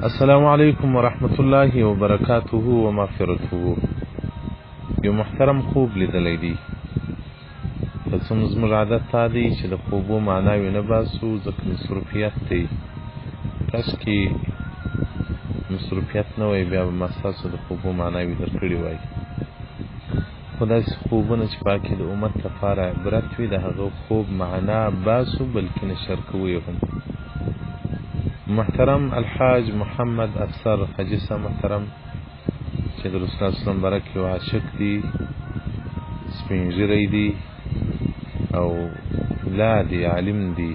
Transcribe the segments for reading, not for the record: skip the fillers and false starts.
السلام علیکم ورحمت الله وبرکاته ومغفرته. یو محترم خوب لیدلی دی، که څه زموږ عادت دا دی چې د خوبو معناوې نه باسو، ځکه مصروفیت دی. کاشکې مصروفیت نه وای، بیا به ما ستاسو د خوبو معناوې درکړې وای. خو داسې خوبونه چې پاکې د امت لپاره عبرت وي، د هغه خوب معنا باسو، بلکې نشر کوو یې هم. محترم الحاج محمد افسر حاجي صاحب محترم چې د رسول الله صلی برک یو عاشق دی، سپین ږیری دی او لا دی، عالم دی.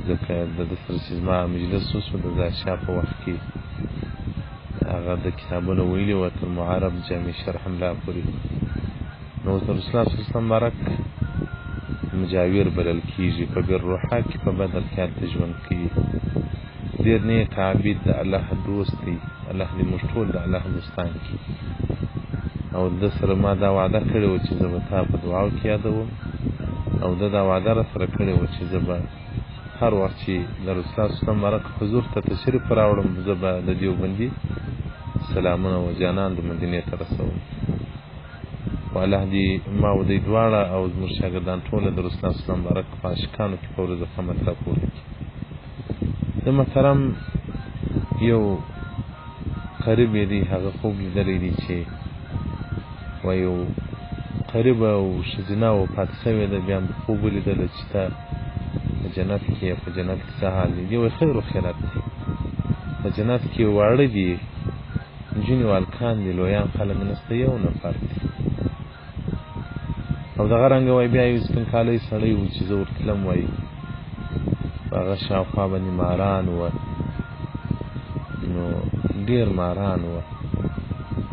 ځکه د ده سره چې زما مجلس وسو د ظاهرشاه په وخت کې هغه د کتابونو ویلي وو تر معرب جامع شرح املا پورې. نو د رسول الله صلی الله برک مجاور بلل کیږي، په بالروحه کې په بدر کې هلته ژوند کوي. ډېر نیک عابد د الله دوست دی. الله دې موږ ټول د الله دوستان کړي. او ده سره ما دا وعده کړې وه چې زه به تا په دعاو کې یادوم، او ده دا وعده را سره کړې وه چې زه به هر وخت چې د رسول الله صلی برک حضور ته تشریف راوړم، زه به د دیوبندي سلامونه و جانان د مدینې ته رسوم. و الله دې ما و دوی دواړه او زموږ شاګردان ټوله د رسول الله صلی برک په عاشقانو کې په ورځ قیامت راپورته کړي. د محترم یو قریب یې دی، هغه خوب لیدلی دی چې و یو قریبه او ښځینه وفات شوې ده، بیا مې خوب ولیدله چې ته په جنت کې په جنت کې څه حال دی. وایي خیر و خیرات دی، په جنت کې واړه دي، نجونې والکان دي، لویان خلک نسته، یو نفر دی. او دغه رنګه وایي بیا یو سپین کالی سړی و چې زه ورتلم، وایي په هغه شاوخوا باندې ماران وه، نو ډېر ماران وه.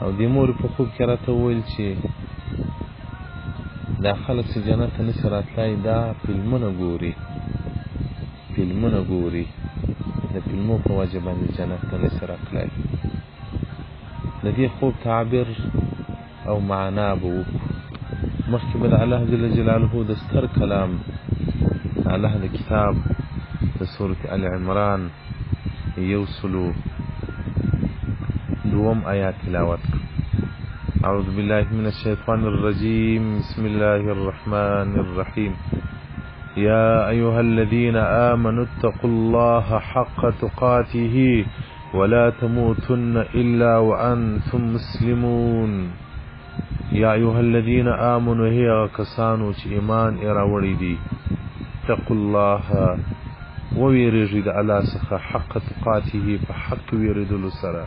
او دې مورې په خوب کې راته وویل چې دا خلک چې جنت ته نشي راتلی، دا فلمونه ګوري، فلمونه ګوري، د فلمو په وجه باندې جنت ته نشي راتلی. د دې خوب تعبیر او معنا به وکړو. مخکې به د الله جل جلاله د ستر کلام د الله د کتاب د سورة ال عمران 102 آیات تلاوت کړو. اعوذ بالله من الشیطان الرجیم، بسم الله الرحمن الرحیم. یا ایها الذین آمنوا اتقوا الله حق تقاته ولا تموتن الا وانتم مسلمون. یا ایها الذین آمنوا هي کسانو چې ایمان یې راوړی دي، اتقوا الله وویریږي د الله څخه، حق تقاته په حق ویریدلو سره.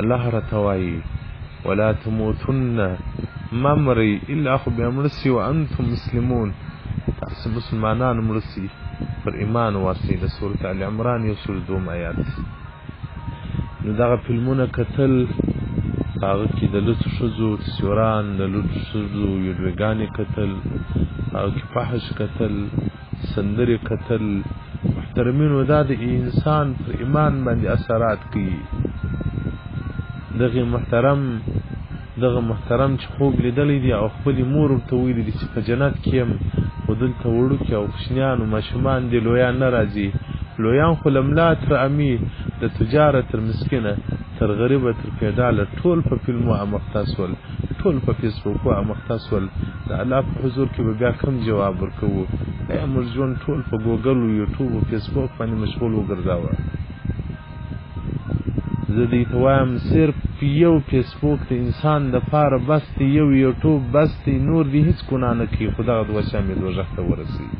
الله راته وایي ولا تموتن مه مرئ الا خو بیا مړه سي وانتم مسلمون، تاسو مسلمانان مړه سي پر ایمان واسي. د سورة ال عمران 102 آیات. نو دغه فلمونه کتل، هغه کې د لوڅو ښځو تصویران، د لوڅو ښځو ویډیوګانې کتل، هغه کې فحش کتل، سندرې کتل. محترمینو دا د انسان پر ایمان باندې اثرات کوي. دغه محترم چې خوب لیدلی دی او خپلې مور ورته ویلي دي چې په جنت کې یم، خو دلته وړوکي او کوچنیان او ماشومان دي، لویان نه راځي. لویان خو له ملا تر امي، د تجاره تر مسکینه، تر غریبه تر پیداله، ټول په فلمو اموخته سول، ټول په فیسبوکو اموخته سول. د الله په حضور کې به بیا کم جواب ورکوو؟ ایا موږ ژوند ټول په ګوګل او یوټیوب او فیسبوک باندې مشغول وګرځاوه؟ زه دې ته وایم صرف یو فیسبوک د انسان دپاره بس دی، یو یوټیوب بس دی، نور دې هېڅ ګناه نه کوي، خو دغه دوه شیان مې دوزخ ته ورسوي.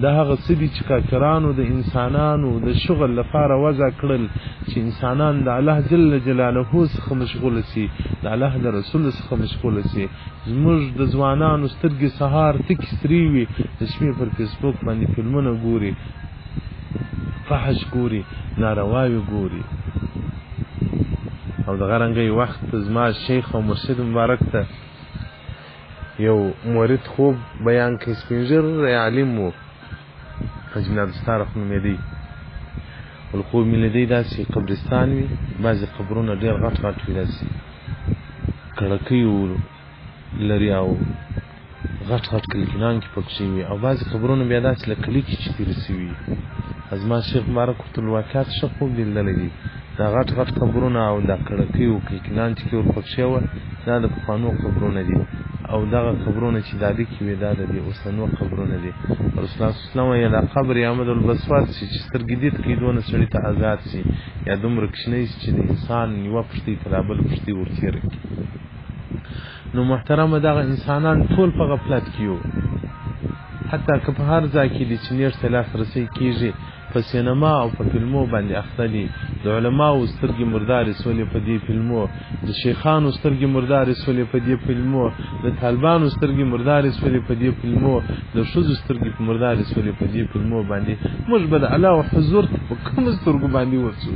دا هغه څه دي چې کافرانو د انسانانو د شغل لپاره وضع کړل، چې انسانان د الله جل جلاله څخه مشغوله سي، د الله د رسول څخه مشغوله سي. زموږ د ځوانانو سترګې سهار تکې سرې وي، د شپې پر فیسبوک باندې فلمونه ګوري، فحش ګوري، نارواوې ګوري. او دغه رنګه یو وخت زما شیخ او مرشد مبارک ته یو مورد خوب بیان کړي. سپین ږیری عالم و، حاجي عبدالستار نومېدی. خوب مې لیدی داسې قبرستان وي، بعضې قبرونه ډېر غټ غټ وي، داسې کړکۍ لري او غټ غټ کلیکینان کې پکښې وي، او بعضې قبرونه بیا داسې له کلیکې چې تېرې سوي زما شیخ مبارک ورته الواقعات ښه خوب لیدلی دي دا غټ غټ قبرونه او دا کړکۍ او کلکینان چې ورپکښې وه دا د پخوانو قبرونه دي او دغه قبرونه چې دا لیکي وي دا د دې اوسنو قبرونه دي. رسول الله صلی الله علیه وسلم وایي دا قبر یا مد البصوات شي چې سترګې دید کړي دونه سړي ته آزاد شي یا دومره کوچنی شي چې د انسان یوه پښتۍ ته دا بله پښتۍ ورتېره کړي. نو محترمه دغه انسانان ټول په غفلت کې وو، حتی که په هر ځای کې دي چې نیټ ته لاسرسی کېږي په سینما او په فلمو باندې اخته دي. د علماو سترګې مردارې سولې په دې فلمو، د شیخانو سترګې مردارې سولې په دې فلمو، د طالبانو سترګې مردارې سولې په دې فلمو، د ښځو سترګې مردارې سولې په دې فلمو باندې. موږ به د الله حضور ته په کومو سترګو باندې ورسو؟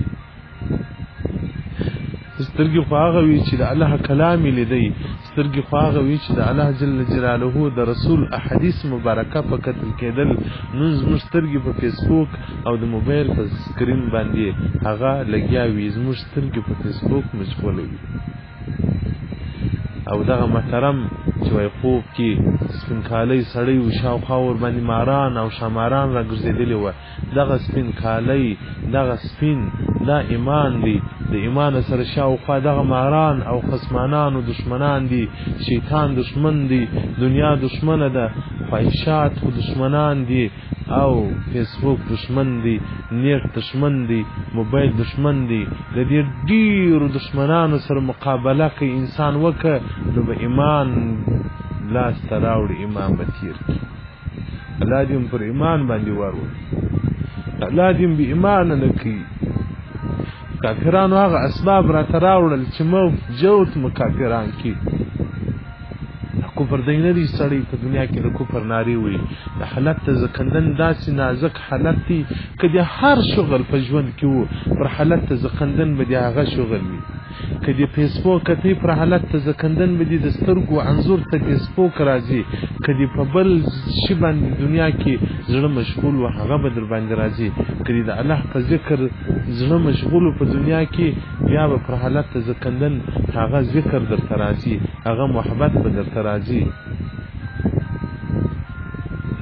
سترګې خو هغه وي چې د الله کلام یې لیدی، سترګې خو هغه وي چې د الله جل جلاله د رسول احادیث مبارکه په کتل کېدل. نن زموږ سترګې په فیسبوک او د موبایل په سکرین باندې هغه لګیا وي، زموږ سترګې په فیسبوک مشغوله وي. او دغه محترم چې وایي خوب کې سپین کالی سړی و شاوخوا ورباندې ماران او شاماران را ګرځېدلي وه، دغه سپین کالی دغه سپین دا ایمان دی، د ایمان سره شاوخوا دغه ماران او خصمانان او دشمنان دي. شیطان دشمن دی، دنیا دشمنه ده، خواهشات خو دشمنان دي او فیسبوک دشمن دی، نیټ دشمن دی، موبایل دشمن دی. د دې ډیرو دشمنانو سره مقابله کوي انسان وکړه نو به ایمان لاس ته راوړي، ایمان به تیر کړي. الله دې پر ایمان باندې واروي، الله دې بې ایمانه نه کوي. کافرانو هغه اسباب راته راوړل چې جوت مو کافران کړي. کفر دی نه دی سړی په دنیا کې د کفر نارې وي. د حالت ته زکندن داسې نازک حالت دی که د هر شغل په ژوند کې وو پر حالت ته زکندن به د هغه شغل وي. که د فیسبوک کتې پر حالت ته زکندن به د سترګو انځور ته فیسبوک راځي. که د په بل شي باندې دنیا کې زړه مشغول و هغه به در باندې راځي. که د الله په ذکر زړه مشغول په دنیا کې بیا به پر حالت ته زکندن هغه ذکر درته راځي، هغه محبت به درته راځي.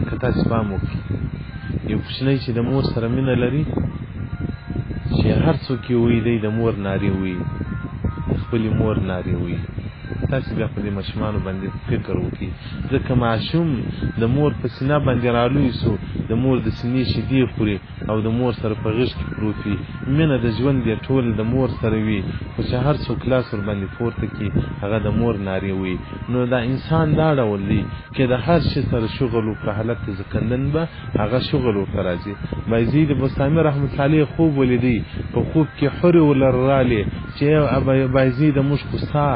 که تاسو پام وکړئ یو کوچنی چې د مور سره مینه لري چې هر څوک یې وایي دی د مور نارې وایي، د خپلې مور نارې وایي. تاسو بیا په دې ماشومانو باندې فکر وکړئ، ځکه ماشوم د مور په سینه باندې رالوی سو، د مور د سینې شیدې خوري او د مور سره په غېږ کې پروت وي. مینه د ژوند یې ټول د مور سره وي، خو چې هر څوک لاس ورباندې پورته کړي هغه د مور نارې وایي. نو دا انسان دا ډول دی که د هر شي سره شغل و په حالت زکندن به هغه شغل ورته راځي. بایزید بستامي رحمت الله علیه خوب ولیدی، په خوب کې حورې ولر رالې چې بایزید موږ خو ستا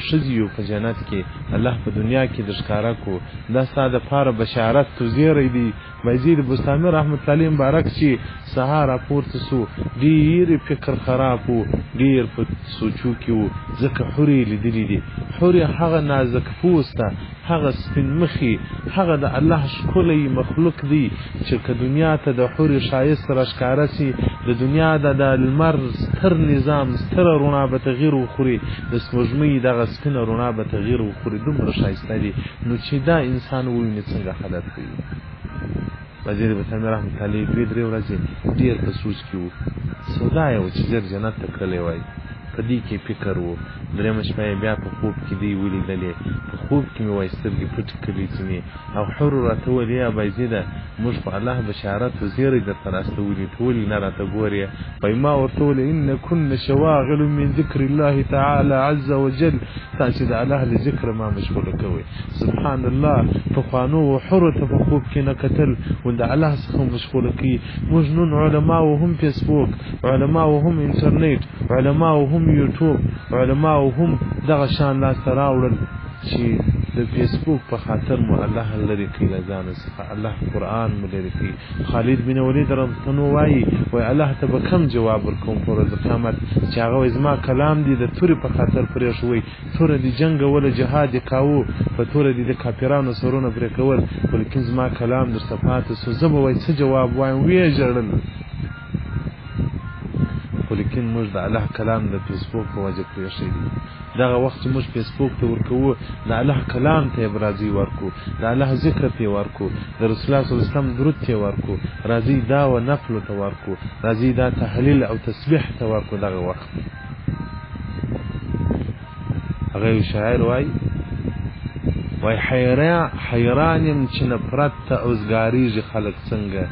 ښځې یو په جنت کې، الله په دنیا کې د ښکاره کو، دا ستا دپاره بشارت تو زیری دی. بایزید بستامي رحمت الله علیه مبارک چې سهار راپورته سو ډېر فکر خراب و، ډېر په سوچو کې و، ځکه حورې لیدلي دي. حورې هغه نازک پوسته، هغه سپین مخي، هغه د الله ښکلی مخلوق دی چې که دنیا ته د حورې ښایست راښکاره سي د دنیا د لمر ستر نظام ستره رڼا به تغییر وخوري، د سپوږمۍ دغه سپینه رڼا به تغییر وخوري، دومره ښایسته دي. نو چې دا انسان وویني څنګه حالت کوي. وزیر بسامي رحمت الله علیه 2-3 ورځې ډېر په سوچ کې و، سودا یې و چې ژر جنت ته کړلی وای. په دې کې فکر و. درېیمه شپه یې بیا په خوب کې دی ولیدلې، په خوب کې مې وایي سترګې پټې کړې ځینې او حورو راته وویل یا بایزیده موږ په الله بشارت و زیری درته راستولي، ته ولې نه راته ګورې؟ وایي ما ورته وویل ان کن شواغل من ذکر الله تعالی عز وجل، تاسې د الله له ذکره ما مشغوله کوئ. سبحان الله، پخوانو حورو ته په خوب کې نه کتل و د الله څخه مشغوله کوي. موږ نن علما و هم فیسبوک، علما و هم انټرنیټ، علما و هم یوټیوب، علما و هم دغه شان لاسته راوړل چې د فیسبوک په خاطر مو الله لرې کوي له ځانه څخه، الله قرآن مو لرې کوي. خالد بن ولید رضی وایي الله ته به کم جواب ورکوم په ورځ قیامت چې هغه وایي زما کلام دی د تورې په خاطر پرېښوی، توره دي جنګوله جهاد یې کاوه، په توره دي د کافرانو سرونه پرې کول، ولیکن زما کلام درته پاتې سو. زه به وایي څه جواب وایم؟ ویې ژړل. ولیکن ممکن موږ د الله کلام د فیسبوک په وجه پرېښی دی. دغه وخت چې موږ فیسبوک ته ورکوو د الله کلام ته یې راځي ورکو، د الله ذکر ته یې ورکو، د رسول الله صلی الله علیه وسلم درود ته یې ورکو، راځي دا و نفلو ته ورکو، راځي دا تحلیل او تسبیح ته ورکو. دغه وخت هغه یو شاعر وایي حیران یم چې نفرت ته اوزګاریږي خلک څنګه،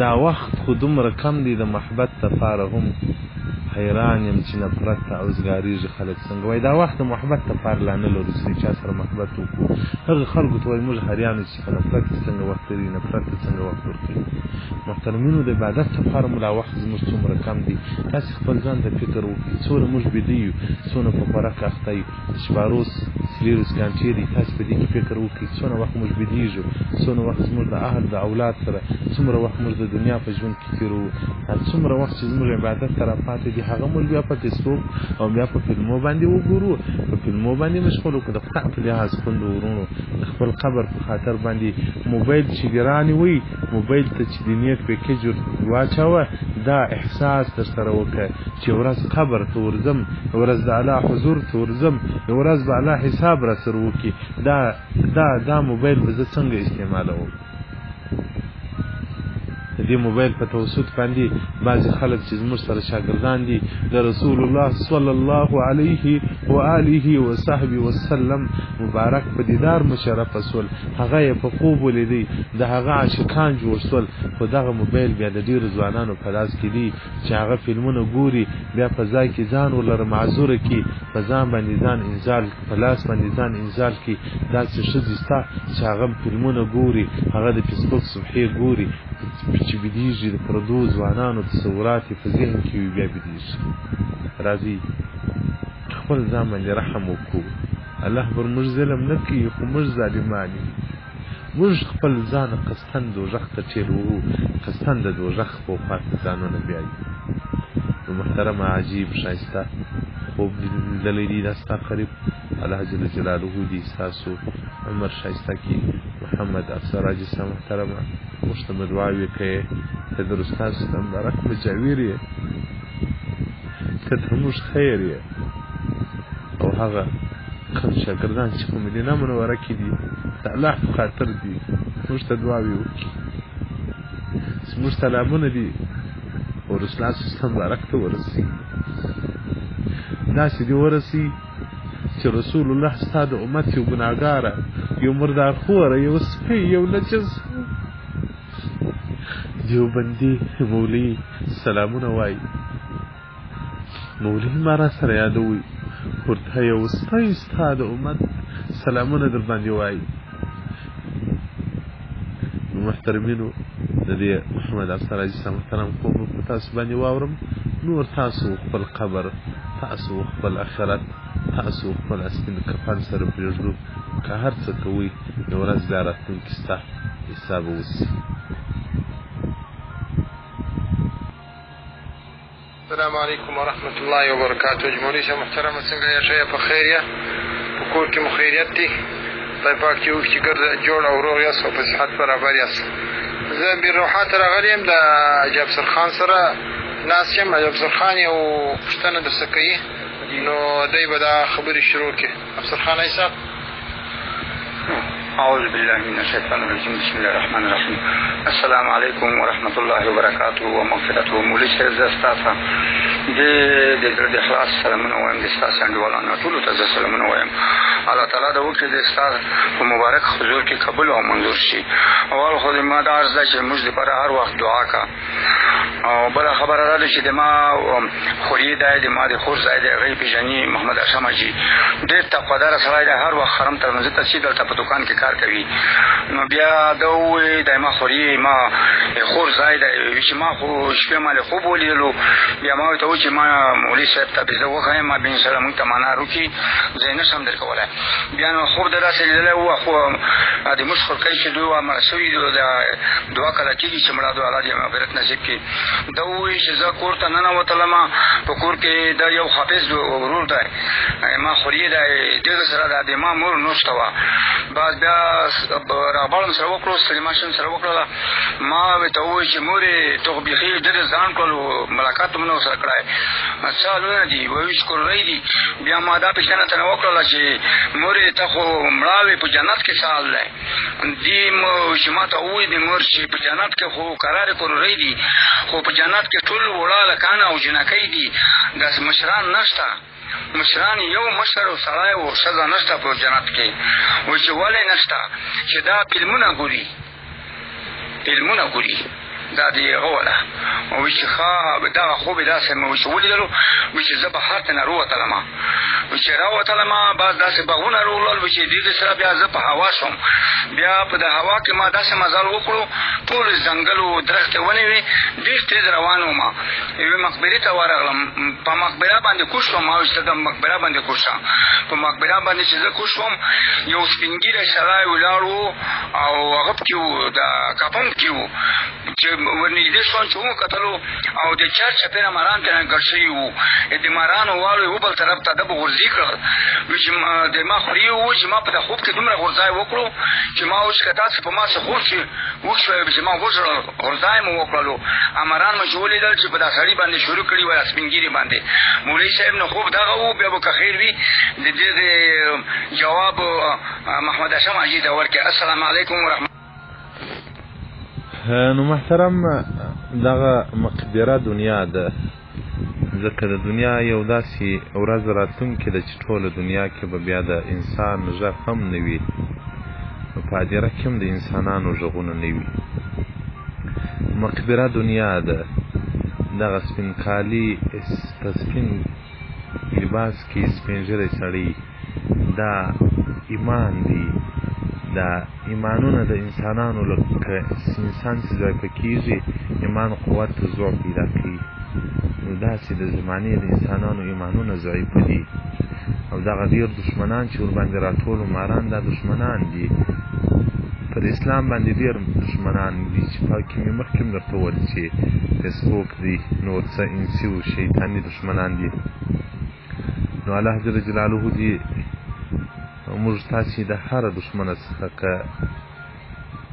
دا وخت خو دومره کم دی د محبت دپاره هم حیران یم چې نفرت ته اوزګاریږي خلک څنګه. وایي دا وخت د محبت دپاره لا نه لرو چې چا سره محبت وکړو. هغه خلکو ته وایي موږ حیران یو چې نفرت ته څنګه وخت لري، نفرت ته څنګه وخت ورکوي. محترمینو د عبادت دپاره مو لا وخت زموږ څومره کم دی. تاسې خپل ځان ته فکر وکړئ څونه موږ بیده یو، څونه په خوراک اخته یو. شپاروس 40 ګنټې دي. تاسې په دې کې فکر وکړئ څونه وخت موږ بیدېږو، څونه وخت زموږ د اهل د اولاد سره، څومره وخت موږ د دنیا په ژوند کې تېروو. څومره وخت چې زموږ عبادت ته راپاتې دي هغه موږ بیا په فیسبوک او بیا په فلمو باندې وګورو، په فلمو باندې مشغول وکړو. د خدای په لحاظ خوندو ورونو د خپل قبر په خاطر باندې موبایل چې ګرانې وي، موبایل ته چې د نیټ پیکیج واچوه، دا احساس در سره وکړه چې ورځ قبر ته ورځم، ورځ د الله حضور ته ورځم، ورځ به الله حساب را سره وکړي. دا موبایل به زه څنګه استعمالوم؟ د دې موبایل په توسط باندې بعضې خلک چې زموږ سره شاګردان دي د رسول الله صلی الله علیه و آله و صحبه وسلم مبارک په دیدار مشرف شول، هغه یې په خوب ولیدی، د هغه عاشقان جوړ شول. خو دغه موبایل بیا د ډېرو ځوانانو په لاس کې دي چې هغه فلمونه ګوري، بیا په ځای کې ځان ولره معذوره کړي، په ځان باندې ځان انزال، په لاس باندې ځان انزال کړي. داسې ښځې شته چې هغه فلمونه ګوري، هغه د فیسبوک صفحې ګوري چې بدیږي د پردو ځوانانو تصورات په ذهن کې وي، بیا بدیږي. راځي خپل ځان باندې رحم وکړو. الله پر موږ ظلم نه کوي خو موږ ظالمان یو. موږ خپل ځان قصدن دوزخ ته ټېلوو، قصدن د دوزخ په خوا ته ځانونه بیایو. نو محترمه عجیب ښایسته خوب لیدلی دی دا ستا قریب الله جل جلاله دي ستاسو عمر ښایسته کړي. محمد افسر حاجي صاحب محترمه موږ ته به دعاوې کوې، ته د استاد مبارک مجاور یې، ته د موږ خیر یې، او هغه کوم شاګردان چې په مدینه منوره کې دي د الله په خاطر دي موږ ته دعاوې وکړي. زموږ سلامونه دي او رسول الله صلی الله علیه وسلم مبارک ته ورسي، داسې دې ورسي چې رسول الله ستا د امت یو ګناهګاره، یو مردار خوره، یو سپی، یو نجس دیوبندي مولوي سلامونه وایي. مولوي ما را سره یادوي ورته یو سپی ستا د امت سلامونه در باندې وایي. محترمینو د دې محمد افسر حاجي صاحب محترم کوم په تاسو باندې واورم، نور تاسو خپل قبر، تاسو خپل آخرت، تاسو خپل اسپین کفن سره پرېږدو. که هر څه کوئ یو ورځ بیا راتلونکي ستا حساب وسي. السلام علیکم ورحمة الله وبرکاته. جمهوري صاحب محترمه څنګه یې؟ ښه یې؟ په خیر یې؟ په کور کې مو خیریت دی؟ خدای پاک چې وکړي چې ګرد جوړ او روغ یاست او په صحت برابر یاست. زه بیرروحا ته راغلی یم د حاجي افسر خان سره ناست یم. حاجي افسر خان یو پوښتنه درڅه کوي، نو دی به دا خبرې شروع کړي. افسر خان صاحب. أعوذ بالله من الشيطان الرجيم. بسم الله الرحمن الرحيم. السلام عليكم ورحمة الله وبركاته ومغفرته. مولوي صاحب زه ستاسو د زړه د اخلاص سلامونه وایم، د ستاسو انډیوالانو ټولو ته زه سلامونه وایم. الله تعالی دې وکړي د ستاسو په مبارک حضور کې قبول او منظور شي. اول خو دې ما دا عرض ده چې موږ دپاره هر وخت دعا کا. او بله خبره دا ده چې د ما خوري دی، د ما د خور ځای دی، هغه یې پېژني، محمد اشرف حاجي ډېر تقواداره سړی دی، هر وخت حرم تر منځه ته ځي، دلته په دوکان کې کار کوي. نو بیا ده ووایي دا ما خوري، ما خور ځای دی، چې ما خو شپې ما له خوب ولیدلو. بیا ما ورته وویل چې ما مولوي صاحب ته زه وښیم، ما بن سره مونږ ته معنار وکړي، زه یې نه شم در کولی. بیا نو خوب ده داسې لیدلی وه، خو د موږ خورکۍ چې دوی مړه شوي دي، دعا کله کېږي چې مړه دو الله دې مغفرت نصیب کړي. ده ووایي چې زه کور ته ننوتلم، په کور کې د یو حافظ ورور دی، ما خوري دی، دغه سره د ما مور نشته وه. بعد بیا راغباړم سره وکړو، سلیمان شم سره وکړله. ما ورته ووایي چې مورې ته خو بیخي ډېر ځان حیران کړل ملاقات مو سره کړای سالونه دي 22 کورې دي بیا ما دا پښتنه تنه وکړه چې مورې ته خو مړاوي په جنت کې سال دی دی مو شماته وې د مور چې په جنت کې خو قرار کورې دي خو په جنت کې ټول وړاله کانه او جنکې دي د مشران نشته مشران یو مشر او سړی او ښځه نشته په جنت کې و چې ولې نشته چې دا فلمونه ګوري دا دی غوله او چې دا خوب داسې مو چې ولیدلو چې زه بهر ته نه راوتلم چې راوتلم بعد داسې باغونه راوړل چې دې سره بیا زه په هوا شوم بیا په د هوا کې ما داسې مزل وکړو ټول ځنګل او درختې ونې وې ډېر تېز روان وم یوې مقبرې ته ورغلم په مقبره باندې کوږ شوم ما ویل د مقبره باندې کوږ شم په مقبره باندې چې زه کوږ شوم یو سپین ږیری سړی ولاړ و او هغه پکې و د کفن کې و چې ورنږدې شوم چې وکتلو او د چرچ چپېره ماران ته ګډ شوي وو د مارانو واړو یو بل طرف ته ده به غورځي کړل چې د ما خوري وو چې ما په د خوب کې دومره غورځای وکړو چې ما وچ که تاسې په ما څه خوب چې وشوی چې ما وژړل غورځای مو وکړلو امران مو چې ولیدل چې په دا سړي باندې شروع کړي وه سپین ږیري باندې مولوي صاحب نه خوب دغه وو بیا به که خیر وي د دې د جواب محمد هاشم حاجي ته ورکړي السلام علیکم ورحمت نو محترم دغه مقبره دنیا ده ځکه د دنیا یو داسې ورځ راتلونکې ده چې ټوله دنیا کې به بیا د انسان غږ هم نه وي په هدیره کې هم د انسانانو غږونه نه وي مقبره دنیا ده دغه سپین کالي په سپین لباس کې سپین ږیری سړی دا ایمان دی دا ایمانونه د انسانانو لکه انسان چې ضعیفه کېږي ایمان قوت ته ضعف پیدا کوي نو داسې د زمانې د انسانانو ایمانونه ضعیفه دي او دغه ډېر دشمنان چې ورباندې راټولو ماران دا دشمنان دي پر اسلام باندې ډېر دشمنان دي چې پاکې مې مخکې هم درته وویل چې فیسبوک دی نور څه انسي و شیطاني دشمنان دي نو الله جل جلاله دي موږ تاسې د هره دشمنه څخه که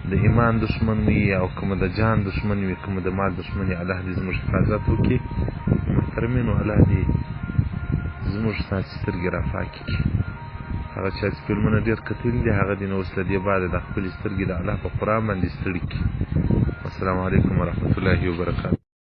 د ایمان دشمن وي او که مو د جان دشمن وي که مو د مال دشمن وي الله دې زموږ حفاظت وکړي محترمینو الله دې زموږ ستاسې سترګې راپاکې کړي هغه چا چې فلمونه ډېر کتلي دي هغه دې نو اوس له دې بعده د خپلې سترګې د الله په قرآن باندې ستړي کړي السلام علیکم ورحمة الله وبرکاته